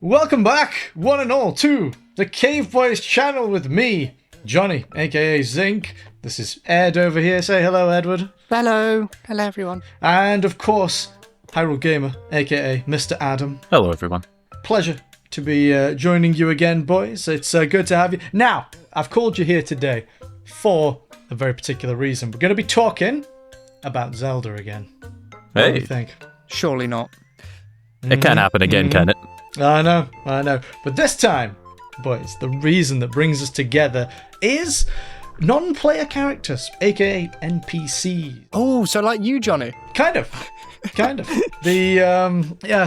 Welcome back, one and all, to the Cave Boys channel with me, Johnny, aka Zinc. This is Ed over here. Say hello, Edward. Hello. Hello, everyone. And of course, Hyrule Gamer, aka Mr. Adam. Hello, everyone. Pleasure to be joining you again, boys. It's good to have you. Now, I've called you here today for a very particular reason. We're going to be talking about Zelda again. What do you think? Surely not. It can't happen again, can it? I know. But this time, boys, the reason that brings us together is non-player characters, aka NPCs. Oh, so like you, Johnny. Kind of.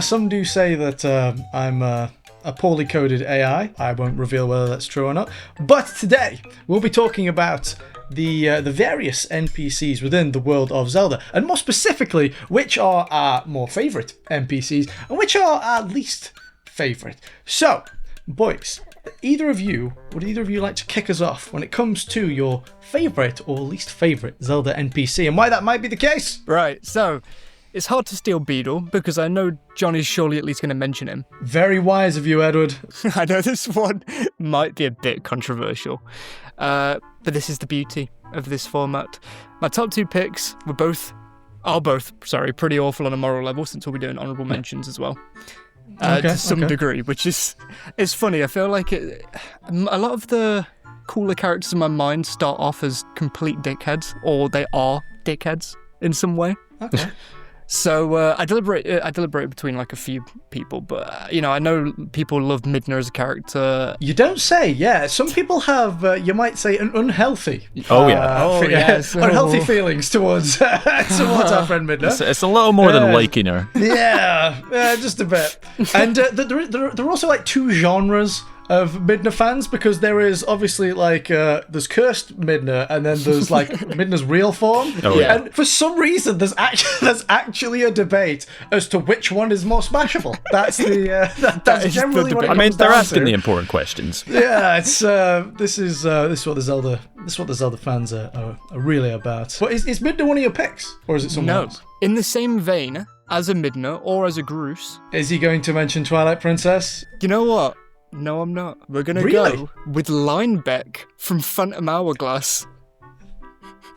Some do say that I'm a poorly coded AI. I won't reveal whether that's true or not. But today, we'll be talking about the various NPCs within the world of Zelda, and more specifically, which are our more favourite NPCs and which are our least favourite. So, boys, would either of you like to kick us off when it comes to your favourite or least favourite Zelda NPC, and why that might be the case? Right, so it's hard to steal Beedle because I know Johnny's surely at least going to mention him. Very wise of you, Edward. I know this one might be a bit controversial, but this is the beauty of this format. My top two picks are both pretty awful on a moral level, since we'll be doing honourable mentions as well. To some degree, which is funny. I feel like a lot of the cooler characters in my mind start off as complete dickheads, or they are dickheads in some way. Okay. So I deliberate between like a few people, but I know people love Midna as a character. You don't say. Yeah, some people have, you might say, an unhealthy. Yes. Unhealthy feelings towards our friend Midna. It's a little more than liking her. Yeah, just a bit. And there are also like two genres of Midna fans, because there is obviously like there's cursed Midna, and then there's like Midna's real form. Oh, yeah. And for some reason, there's actually a debate as to which one is more smashable. That's that's generally what it comes I mean, they're down asking to. the important questions. Yeah, it's this is what the Zelda fans are really about. But is Midna one of your picks, or is it someone else? In the same vein as a Midna or as a Groose. Is he going to mention Twilight Princess? You know what? No, I'm not. We're going to go with Linebeck from Phantom Hourglass.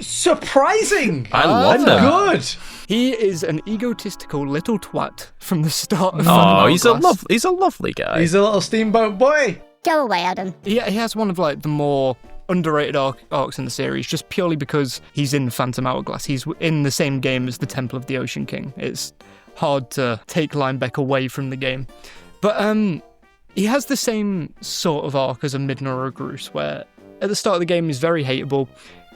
Surprising! I love that. Good! He is an egotistical little twat from the start of Phantom Hourglass. He's a lovely guy. He's a little steamboat boy. Go away, Adam. He has one of like the more underrated arcs in the series, just purely because he's in Phantom Hourglass. He's in the same game as the Temple of the Ocean King. It's hard to take Linebeck away from the game. But he has the same sort of arc as a Midna or a Groose, where at the start of the game he's very hateable.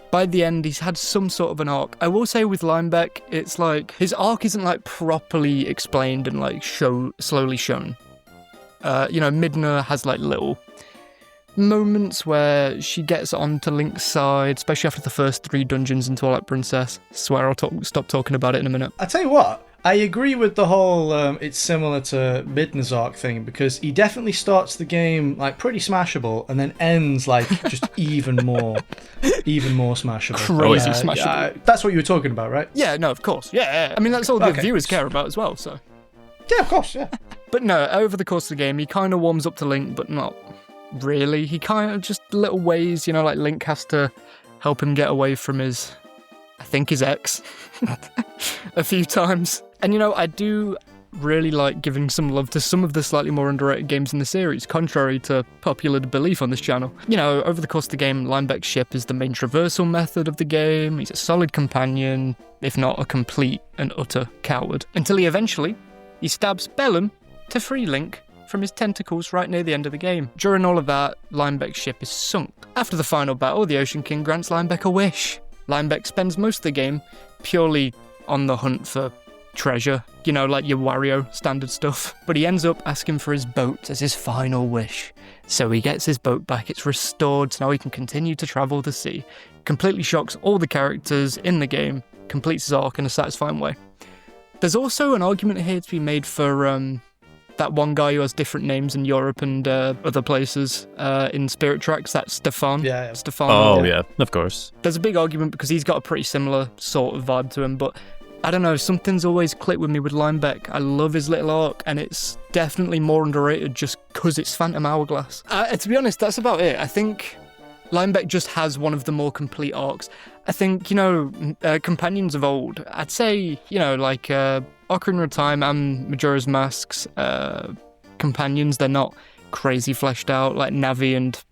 By the end, he's had some sort of an arc. I will say with Linebeck, it's like his arc isn't like properly explained and like slowly shown. Midna has like little moments where she gets onto Link's side, especially after the first 3 dungeons in Twilight Princess. I swear I'll stop talking about it in a minute. I tell you what, I agree with the whole it's similar to Midna's arc thing, because he definitely starts the game like pretty smashable and then ends like just even more smashable. Crazy smashable. That's what you were talking about, right? Yeah, no, of course. Yeah. I mean, that's all the viewers care about as well, so. Yeah, of course, yeah. But no, over the course of the game, he kind of warms up to Link, but not really. He kind of just little ways, like Link has to help him get away from his ex a few times. And I do really like giving some love to some of the slightly more underrated games in the series, contrary to popular belief on this channel. Over the course of the game, Linebeck's ship is the main traversal method of the game. He's a solid companion, if not a complete and utter coward. Until he stabs Bellum to free Link from his tentacles right near the end of the game. During all of that, Linebeck's ship is sunk. After the final battle, the Ocean King grants Linebeck a wish. Linebeck spends most of the game purely on the hunt for treasure, like your Wario standard stuff. But he ends up asking for his boat as his final wish. So he gets his boat back, it's restored, so now he can continue to travel the sea. Completely shocks all the characters in the game, completes his arc in a satisfying way. There's also an argument here to be made for that one guy who has different names in Europe and other places in Spirit Tracks, that's Stefan. Yeah. Stefan. Oh, yeah, of course. There's a big argument because he's got a pretty similar sort of vibe to him, but I don't know, something's always clicked with me with Linebeck. I love his little arc, and it's definitely more underrated just because it's Phantom Hourglass. To be honest, that's about it. I think Linebeck just has one of the more complete arcs. I think, Companions of Old, I'd say, like Ocarina of Time and Majora's Mask's companions, they're not crazy fleshed out, like Navi and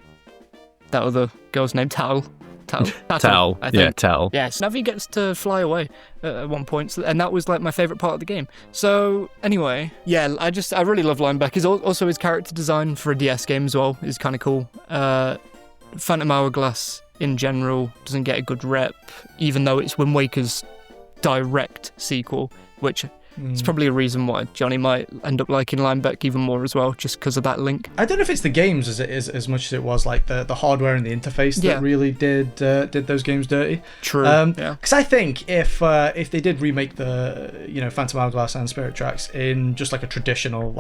that other girl's name, Tal, I think. Yeah, Tal. Yes, Navi gets to fly away at one point, and that was like my favourite part of the game. So anyway, yeah, I really love Linebeck. Also his character design for a DS game as well is kind of cool. Phantom Hourglass in general doesn't get a good rep, even though it's Wind Waker's direct sequel, which it's probably a reason why Johnny might end up liking Linebeck even more as well, just because of that link. I don't know if it's the games as much as it was like the hardware and the interface that really did those games dirty. True. Because I think if they did remake the Phantom Hourglass and Spirit Tracks in just like a traditional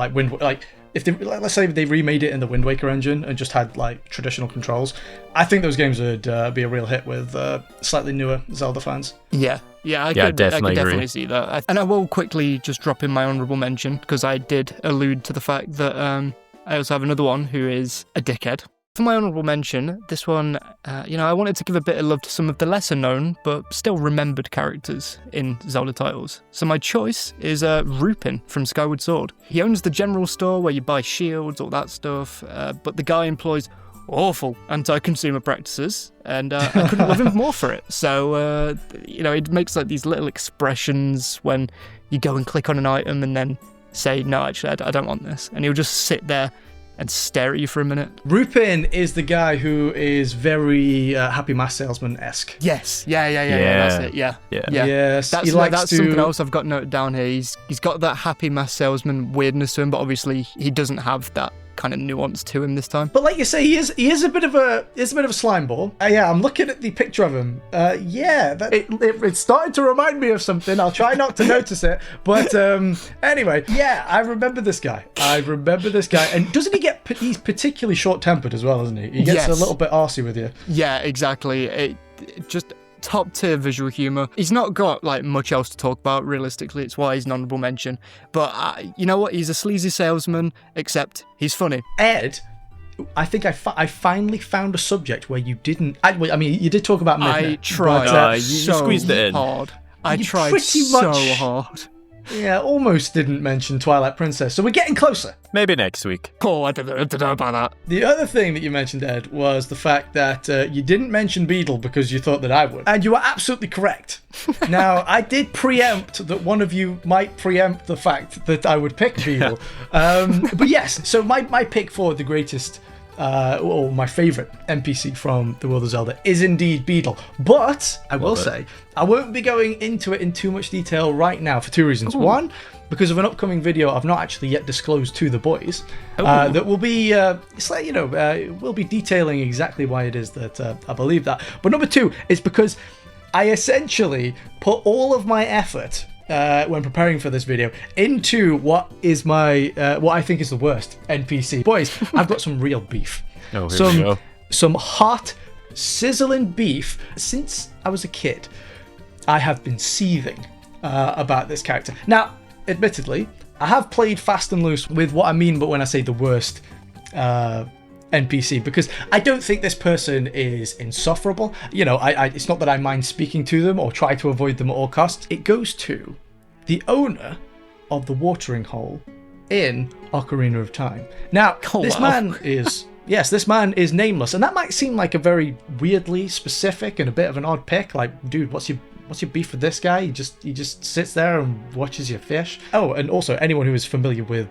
if they, let's say they remade it in the Wind Waker engine and just had like traditional controls, I think those games would be a real hit with slightly newer Zelda fans. I could definitely definitely see that. And I will quickly just drop in my honourable mention, because I did allude to the fact that I also have another one who is a dickhead. For my honourable mention, this one, I wanted to give a bit of love to some of the lesser known but still remembered characters in Zelda titles. So my choice is Rupin from Skyward Sword. He owns the general store where you buy shields, all that stuff, but the guy employs awful anti-consumer practices, and I couldn't love him more for it. So, it makes like these little expressions when you go and click on an item and then say, no, actually, I don't want this. And he'll just sit there and stare at you for a minute. Rupin is the guy who is very Happy Mask Salesman-esque. Yes. Yeah, that's it. Yeah. Yes. That's something else I've got noted down here. He's got that Happy Mask Salesman weirdness to him, but obviously he doesn't have that kind of nuance to him this time. But like you say, he is a bit of a slime ball. I'm looking at the picture of him. It started to remind me of something. I'll try not to notice it. But anyway, I remember this guy. And doesn't he he's particularly short-tempered as well, isn't he? He gets a little bit arsey with you. Yeah, exactly. It just top tier visual humor. He's not got like much else to talk about realistically. It's why he's an honorable mention. But you know what? He's a sleazy salesman, except he's funny. Ed, I think I finally found a subject where you didn't. You did talk about Midna. I tried. You squeezed it in hard. I tried so hard. Yeah, almost didn't mention Twilight Princess, so we're getting closer. Maybe next week. Oh, I don't know about that. The other thing that you mentioned, Ed, was the fact that you didn't mention Beedle because you thought that I would. And you were absolutely correct. Now, I did preempt that one of you might preempt the fact that I would pick Beedle. But yes, so my pick for the greatest... or my favourite NPC from The World of Zelda is indeed Beedle. But I will say, I won't be going into it in too much detail right now for two reasons. Ooh. One, because of an upcoming video I've not actually yet disclosed to the boys that will be, we'll be detailing exactly why it is that I believe that. But number two is because I essentially put all of my effort when preparing for this video into what is my what I think is the worst NPC. Boys, I've got some real beef. Some hot, sizzling beef. Since I was a kid, I have been seething about this character. Now, admittedly, I have played fast and loose with what I mean, but when I say the worst NPC, because I don't think this person is insufferable. It's not that I mind speaking to them or try to avoid them at all costs. It goes to the owner of the watering hole in Ocarina of Time. Now, this man is nameless, and that might seem like a very weirdly specific and a bit of an odd pick. Like, dude, what's your beef with this guy? He just sits there and watches your fish. Oh, and also anyone who is familiar with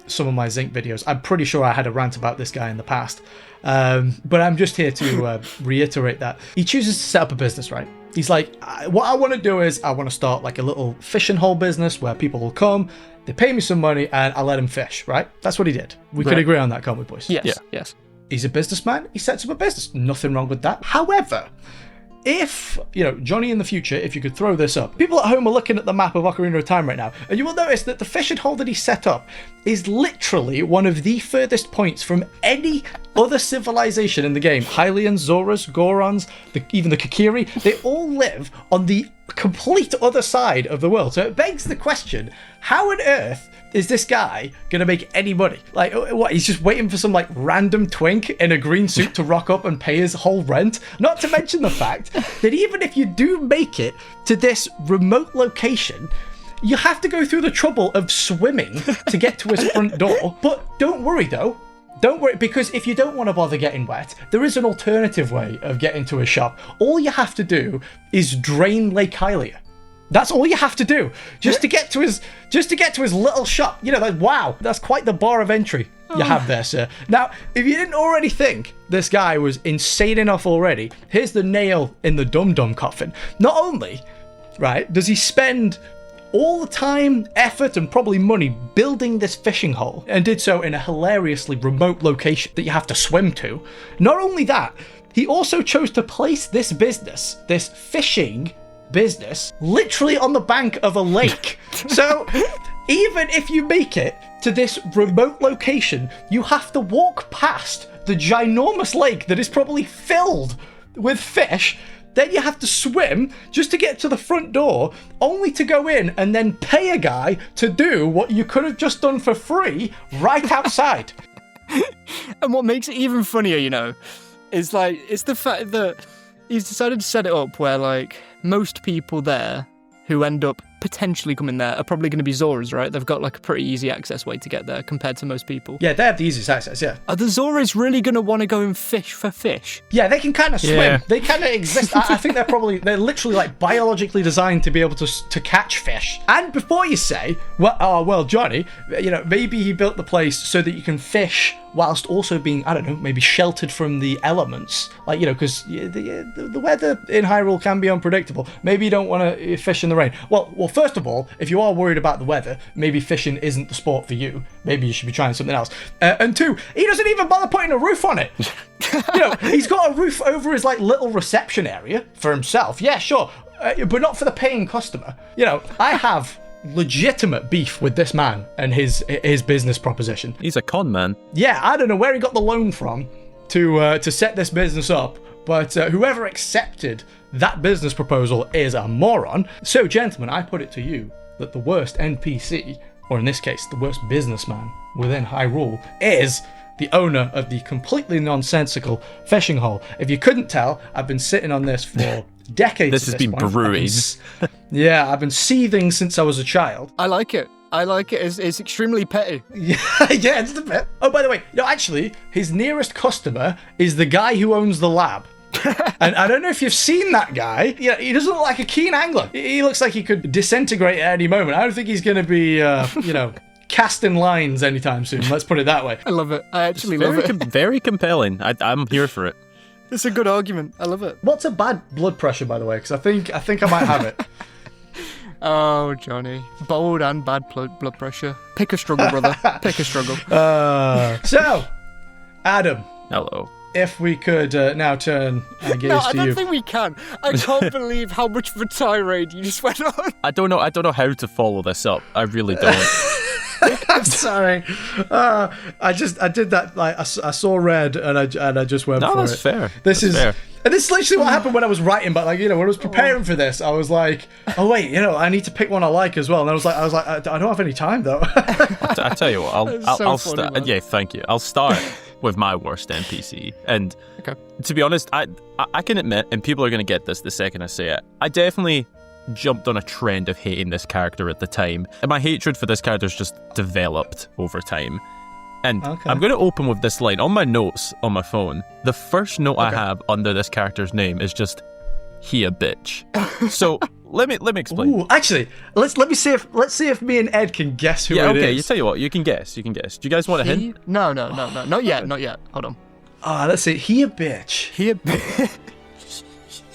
some of my Zinc videos, I'm pretty sure I had a rant about this guy in the past. But I'm just here to reiterate that. He chooses to set up a business, right? He's like, what I want to do is I want to start like a little fishing hole business where people will come, they pay me some money, and I let him fish, right? That's what he did. We could agree on that, can't we, boys? Yes. He's a businessman. He sets up a business. Nothing wrong with that. However, if, Johnny, in the future, if you could throw this up, people at home are looking at the map of Ocarina of Time right now, and you will notice that the fishing hole that he set up is literally one of the furthest points from any other civilization in the game, Hylians, Zoras, Gorons, even the Kakiri, they all live on the complete other side of the world. So it begs the question, how on earth is this guy going to make any money? Like, what, he's just waiting for some, like, random twink in a green suit to rock up and pay his whole rent? Not to mention the fact that even if you do make it to this remote location, you have to go through the trouble of swimming to get to his front door. But don't worry, though. Don't worry, because if you don't want to bother getting wet, there is an alternative way of getting to his shop. All you have to do is drain Lake Hylia. That's all you have to do, just to get to his little shop. You know, like, wow, that's quite the bar of entry you have there, sir. Now, if you didn't already think this guy was insane enough already, here's the nail in the dum-dum coffin. Not only, right, does he spend all the time, effort, and probably money building this fishing hole, and did so in a hilariously remote location that you have to swim to. Not only that, he also chose to place this business, this fishing business, literally on the bank of a lake. So even if you make it to this remote location, you have to walk past the ginormous lake that is probably filled with fish. Then you have to swim just to get to the front door, only to go in and then pay a guy to do what you could have just done for free right outside. And what makes it even funnier, you know, is like, it's the fact that he's decided to set it up where, like, most people there who end up potentially coming there are probably going to be Zoras, right? They've got, like, a pretty easy access way to get there compared to most people. Yeah, they have the easiest access, yeah. Are the Zoras really going to want to go and fish for fish? Yeah, they can kind of swim. Yeah. They kind of exist. I think they're literally, like, biologically designed to be able to catch fish. And before you say, well, Johnny, you know, maybe he built the place so that you can fish whilst also being, I don't know, maybe sheltered from the elements. Like, you know, because the weather in Hyrule can be unpredictable. Maybe you don't want to fish in the rain. Well, first of all, if you are worried about the weather, maybe fishing isn't the sport for you. Maybe you should be trying something else. And two, he doesn't even bother putting a roof on it. You know, he's got a roof over his, like, little reception area for himself. Yeah, sure, but not for the paying customer. You know, I have legitimate beef with this man and his business proposition. He's a con man. Yeah, I don't know where he got the loan from to set this business up, but whoever accepted that business proposal is a moron. So, gentlemen, I put it to you that the worst NPC, or in this case, the worst businessman within Hyrule, is the owner of the completely nonsensical fishing hole. If you couldn't tell, I've been sitting on this for decades. This has been brewing. Yeah, I've been seething since I was a child. I like it. It's extremely petty. Yeah, just a bit. Oh, by the way, no, actually, his nearest customer is the guy who owns the lab. And I don't know if you've seen that guy. Yeah, he doesn't look like a keen angler. He looks like he could disintegrate at any moment. I don't think he's going to be, casting lines anytime soon. Let's put it that way. I love it. I actually love it. Very compelling. I'm here for it. It's a good argument. I love it. What's a bad blood pressure, by the way? Because I think I might have it. Oh, Johnny. Bold and bad blood pressure. Pick a struggle, brother. Pick a struggle. So, Adam. Hello. If we could now turn our gaze to you. No, I don't think we can. I can't believe how much of a tirade you just went on. I don't know how to follow this up. I really don't. I'm sorry. I did that. Like I saw red and I just went for it. No, that's fair. This is literally what happened when I was writing. But, like, you know, when I was preparing for this, I was like, oh wait, you know, I need to pick one I like as well. And I was like, I don't have any time though. I tell you what, I'll funny, start. man. Yeah, thank you. I'll start with my worst NPC. And to be honest, I can admit, and people are going to get this the second I say it, I definitely jumped on a trend of hating this character at the time. And my hatred for this character has just developed over time. And I'm going to open with this line. On my notes on my phone, the first note I have under this character's name is just, he a bitch. So let me explain. Ooh, actually, let's see if me and Ed can guess who it is. Yeah, okay, you tell you what, you can guess. Do you guys want a hint? No, not yet. Hold on. Let's see, he a bitch. He a bitch.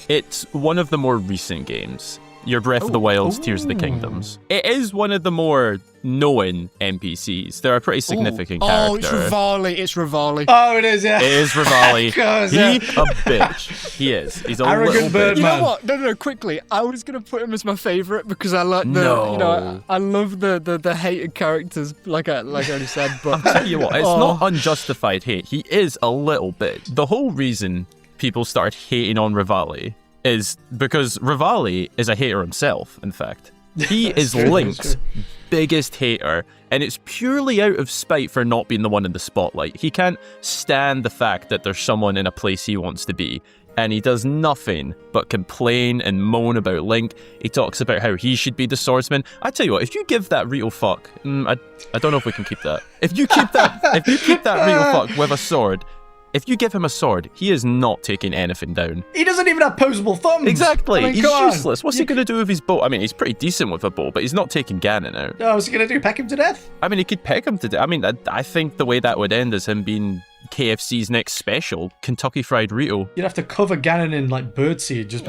It's one of the more recent games. Your Breath of the Wild's Tears of the Kingdoms. It is one of the more known NPCs. They're a pretty significant character. Oh, it's Revali. It's Revali. Oh, it is, yeah. It is Revali. Course, He yeah. a bitch. He is. He's a Arrogant little bird bitch. You know man. what? No, quickly. I was gonna put him as my favorite because I like the, No. you know, I love the hated characters, like I already said. But Tell you what, it's not unjustified hate. He is a little bit. The whole reason people started hating on Revali is because Revali is a hater himself, in fact. He is true, Link's biggest hater, and it's purely out of spite for not being the one in the spotlight. He can't stand the fact that there's someone in a place he wants to be, and he does nothing but complain and moan about Link. He talks about how he should be the swordsman. I tell you what, if you give that Rito fuck, I don't know if we can keep that. If you keep that Rito fuck with a sword, if you give him a sword, he is not taking anything down. He doesn't even have posable thumbs. Exactly. I mean, He's come on. useless. What's he going to do with his bow? I mean, he's pretty decent with a bow, but he's not taking Ganon out. Oh, what's he going to do? Peck him to death? I mean, he could peck him to death. I mean, I think the way that would end is him being KFC's next special, Kentucky Fried Rito. You'd have to cover Ganon in like birdseed just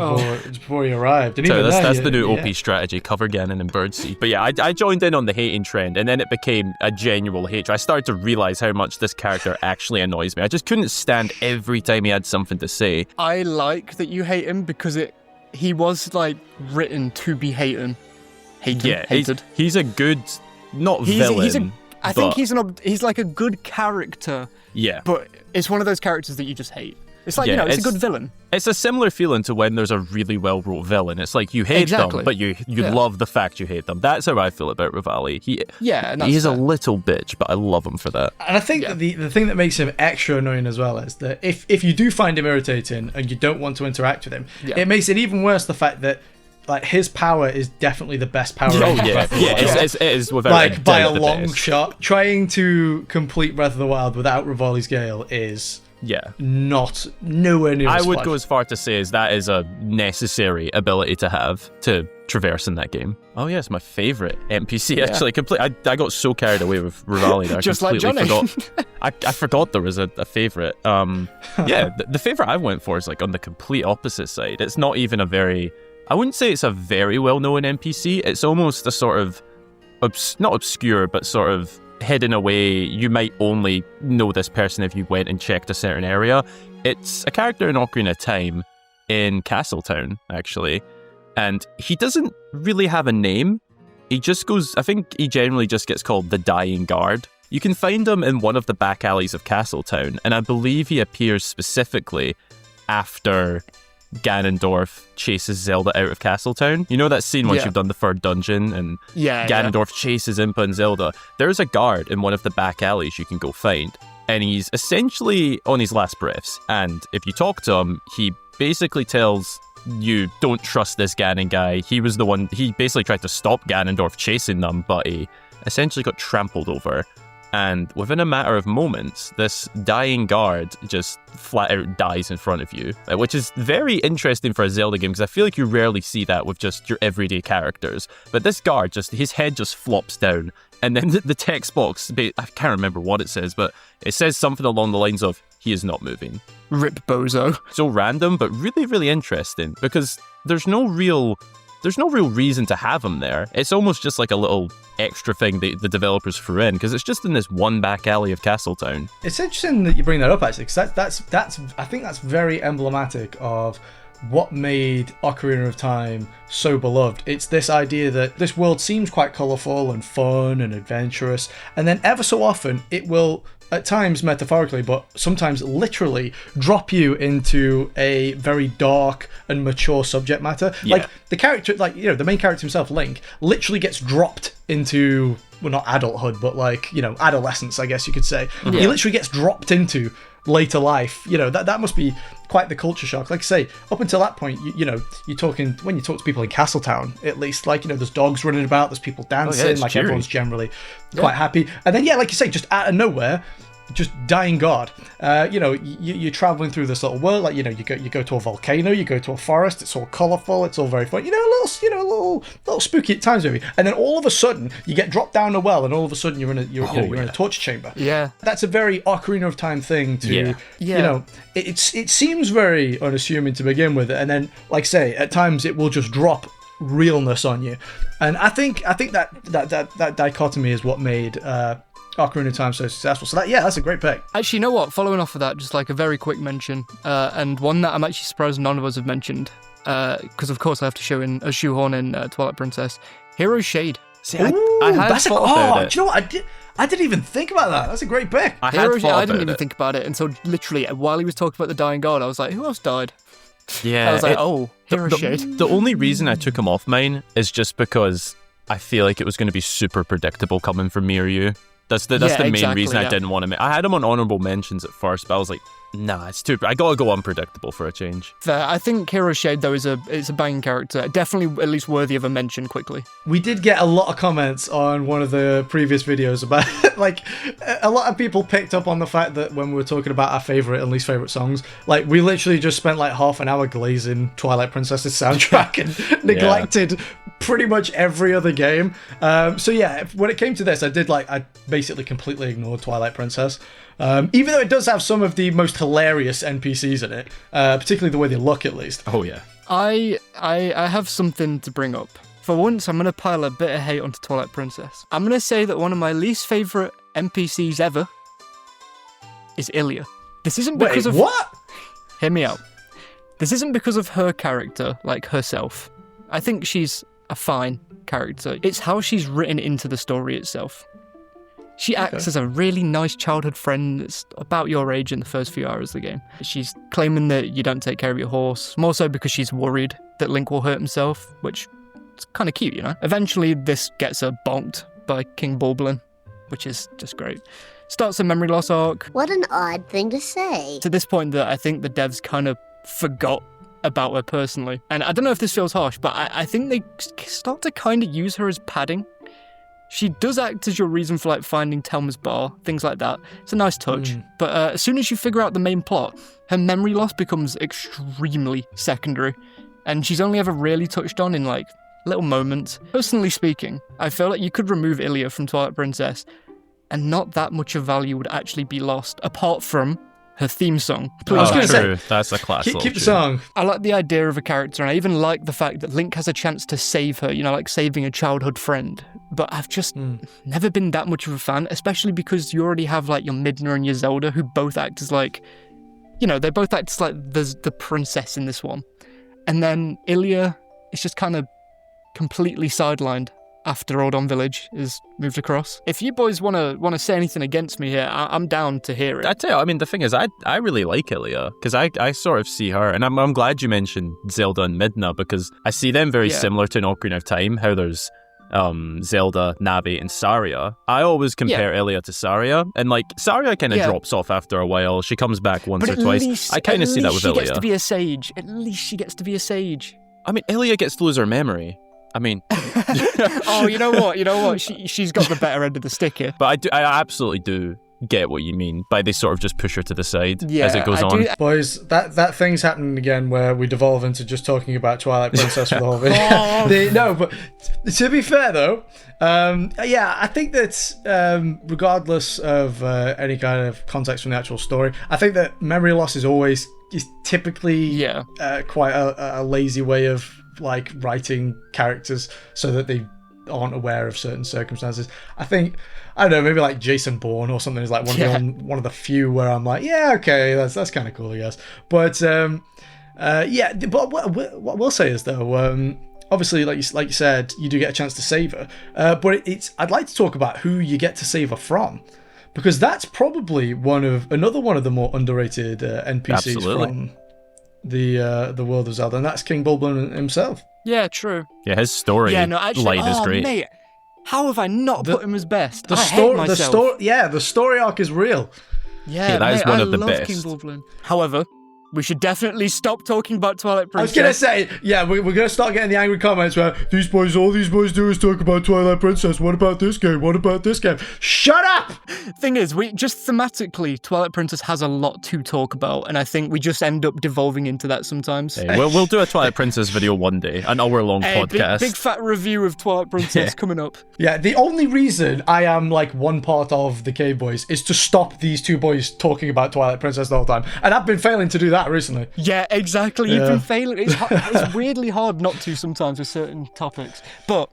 before he arrived. And So even that's then, the new yeah. OP strategy, cover Ganon and birdseed. But yeah, I joined in on the hating trend, and then it became a genuine hatred. I started to realize how much this character actually annoys me. I just couldn't stand every time he had something to say. I like that you hate him because he was like written to be hated. Hated. He's a good, not villain. I think he's like a good character. Yeah. But it's one of those characters that you just hate. It's like, Yeah, it's a it's- good villain. It's a similar feeling to when there's a really well-wrote villain. It's like you hate Exactly. them, but you Yeah. love the fact you hate them. That's how I feel about Revali. And He's that's a fair. little bitch, but I love him for that. And I think that the thing that makes him extra annoying as well is that if you do find him irritating and you don't want to interact with him, it makes it even worse the fact that like his power is definitely the best power. Oh of yeah, Breath of the Wild. it is without Like by a doubt the long best. shot. Trying to complete Breath of the Wild without Revali's Gale is Yeah. not nowhere near. I as would fun. go as far to say as that is a necessary ability to have to traverse in that game. Oh yeah, it's my favorite NPC actually. I got so carried away with Revali that I Just like completely Johnny. forgot. I forgot there was a favorite. The favorite I went for is like on the complete opposite side. It's not even a very. I wouldn't say it's a very well-known NPC. It's almost a sort of not obscure, but sort of hidden away. You might only know this person if you went and checked a certain area. It's a character in Ocarina of Time in Castletown, actually. And he doesn't really have a name. He just goes, I think he generally just gets called the Dying Guard. You can find him in one of the back alleys of Castletown, and I believe he appears specifically after Ganondorf chases Zelda out of Castletown. You know that scene once you've done the third dungeon and Ganondorf chases Impa and Zelda? There's a guard in one of the back alleys you can go find, and he's essentially on his last breaths. And if you talk to him, he basically tells you don't trust this Ganon guy. He was the one, he basically tried to stop Ganondorf chasing them, but he essentially got trampled over. And within a matter of moments, this dying guard just flat out dies in front of you, which is very interesting for a Zelda game because I feel like you rarely see that with just your everyday characters. But this guard, his head just flops down, and then the text box, I can't remember what it says, but it says something along the lines of, he is not moving. Rip Bozo. So random, but really, really interesting because there's no real reason to have him there. It's almost just like a little extra thing that the developers threw in because it's just in this one back alley of Castletown. It's interesting that you bring that up actually, because that's I think that's very emblematic of what made Ocarina of Time so beloved. It's this idea that this world seems quite colourful and fun and adventurous, and then ever so often it will, at times metaphorically, but sometimes literally, drop you into a very dark and mature subject matter. Yeah. Like the character, the main character himself, Link, literally gets dropped into, well, not adulthood, but adolescence, I guess you could say. Yeah. He literally gets dropped into later life. That must be quite the culture shock. Like I say, up until that point, you're talking, when you talk to people in Castletown, at least, there's dogs running about, there's people dancing, it's cheery. everyone's generally quite happy. And then, like you say, just out of nowhere, just dying guard. You're traveling through this little world. You go to a volcano, you go to a forest. It's all colourful. It's all very fun. A little spooky at times, maybe. And then all of a sudden, you get dropped down a well, and all of a sudden, you're in a torture chamber. Yeah. That's a very Ocarina of Time thing to. It seems very unassuming to begin with, and then, like I say, at times it will just drop realness on you. And I think that dichotomy is what made Ocarina of Time so successful. So that's a great pick. Actually, you know what? Following off of that, just like a very quick mention, and one that I'm actually surprised none of us have mentioned, because of course I have to shoehorn in Twilight Princess, Hero's Shade. See, I had thought about it. Do you know what? I didn't even think about that. That's a great pick. I didn't even think about it until literally while he was talking about the dying god. I was like, who else died? Yeah. I was like, Hero's Shade. The only reason I took him off mine is just because I feel like it was going to be super predictable coming from me or you. That's the main reason I didn't want him. I had him on honorable mentions at first, but I was like, nah, it's too. I gotta go unpredictable for a change. Fair. I think Hero's Shade though is a banging character, definitely at least worthy of a mention quickly. We did get a lot of comments on one of the previous videos about like a lot of people picked up on the fact that when we were talking about our favorite and least favorite songs, like we literally just spent like half an hour glazing Twilight Princess's soundtrack and neglected pretty much every other game. So yeah, when it came to this, I basically completely ignored Twilight Princess. Even though it does have some of the most hilarious NPCs in it, particularly the way they look, at least. Oh yeah. I have something to bring up. For once, I'm going to pile a bit of hate onto Twilight Princess. I'm going to say that one of my least favourite NPCs ever is Illia. This isn't because of... what? Hear me out. This isn't because of her character, like herself. I think she's a fine character. It's how she's written into the story itself. She acts as a really nice childhood friend that's about your age in the first few hours of the game. She's claiming that you don't take care of your horse, more so because she's worried that Link will hurt himself, which is kind of cute, you know? Eventually, this gets her bonked by King Bulblin, which is just great. Starts a memory loss arc. What an odd thing to say. To this point that I think the devs kind of forgot about her personally. And I don't know if this feels harsh, but I think they start to kind of use her as padding. She does act as your reason for like finding Telma's bar, things like that. It's a nice touch. But as soon as you figure out the main plot, her memory loss becomes extremely secondary. And she's only ever really touched on in like little moments. Personally speaking, I feel like you could remove Illia from Twilight Princess and not that much of value would actually be lost, apart from her theme song. True. That's a class. Keep the song. I like the idea of a character, and I even like the fact that Link has a chance to save her, you know, like saving a childhood friend. But I've just never been that much of a fan, especially because you already have like your Midna and your Zelda, who both act as like, you know, they both act as like the princess in this one. And then Illia is just kind of completely sidelined after Ordon Village is moved across. If you boys want to say anything against me here, I'm down to hear it. I tell you, I mean, the thing is, I really like Illia, because I sort of see her, and I'm glad you mentioned Zelda and Midna, because I see them very similar to an Ocarina of Time, how there's Zelda, Navi, and Saria. I always compare Illia to Saria, and like, Saria kind of drops off after a while. She comes back once or twice. I kind of see that with Illia. She gets to be a sage. At least she gets to be a sage. I mean, Illia gets to lose her memory. I mean... Oh, you know what? She's got the better end of the stick here. But I absolutely do get what you mean by they sort of just push her to the side as it goes on. Boys, that thing's happening again where we devolve into just talking about Twilight Princess for the whole video. No, but to be fair though, I think that regardless of any kind of context from the actual story, I think that memory loss is typically quite a lazy way of like writing characters so that they aren't aware of certain circumstances. I think, I don't know, maybe like Jason Bourne or something is like one of the few where I'm like, yeah, okay, that's kind of cool, I guess. But but what we'll say is though, obviously, like you said, you do get a chance to save her. But I'd like to talk about who you get to save her from, because that's probably another one of the more underrated NPCs from the world of Zelda, and that's King Bulblin himself. Yeah, true. Yeah, his story line is great. Mate, how have I not put him as best? The story arc is real. Yeah, that is one of the best. King Bulblin. However, we should definitely stop talking about Twilight Princess. I was going to say, we're going to start getting the angry comments where all these boys do is talk about Twilight Princess. What about this game? What about this game? Shut up! Thing is, we just thematically, Twilight Princess has a lot to talk about, and I think we just end up devolving into that sometimes. Hey, we'll do a Twilight Princess video one day, an hour-long podcast. Big fat review of Twilight Princess coming up. Yeah, the only reason I am like one part of the K-Boys is to stop these two boys talking about Twilight Princess the whole time, and I've been failing to do that. that recently. Yeah, exactly. You've Yeah. been failing. It's weirdly hard not to sometimes with certain topics. But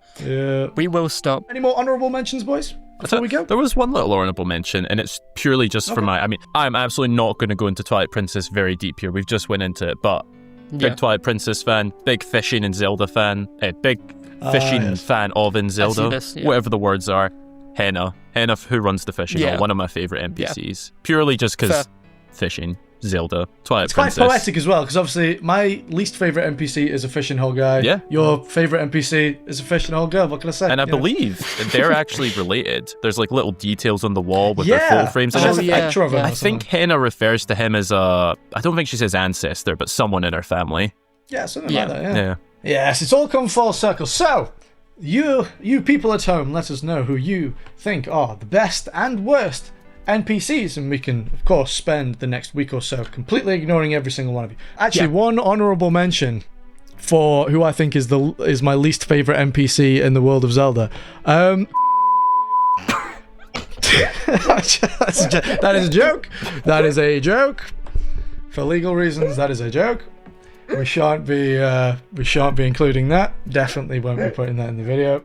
we will stop. Any more honourable mentions, boys? Before we go? There was one little honourable mention, and it's purely just for my... I mean, I'm absolutely not going to go into Twilight Princess very deep here. We've just went into it, but big Twilight Princess fan, big fishing and Zelda fan, big fishing fan of in Zelda, whatever the words are. Henna, who runs the fishing hall, one of my favourite NPCs. Purely just because fishing, Zelda, Twilight Princess. It's quite poetic as well, because obviously my least favourite NPC is a fishing hole guy. Yeah. Your favourite NPC is a fishing hole girl. What can I say? And I believe they're actually related. There's like little details on the wall with their full frames. She has a picture of him. I think Henna refers to him as I don't think she says ancestor, but someone in her family. Yeah, something like that. Yeah. Yes, it's all come full circle. So, you people at home, let us know who you think are the best and worst NPCs, and we can, of course, spend the next week or so completely ignoring every single one of you. Actually, one honourable mention for who I think is my least favourite NPC in the world of Zelda. That is a joke. That is a joke. For legal reasons, that is a joke. We shan't be including that. Definitely won't be putting that in the video.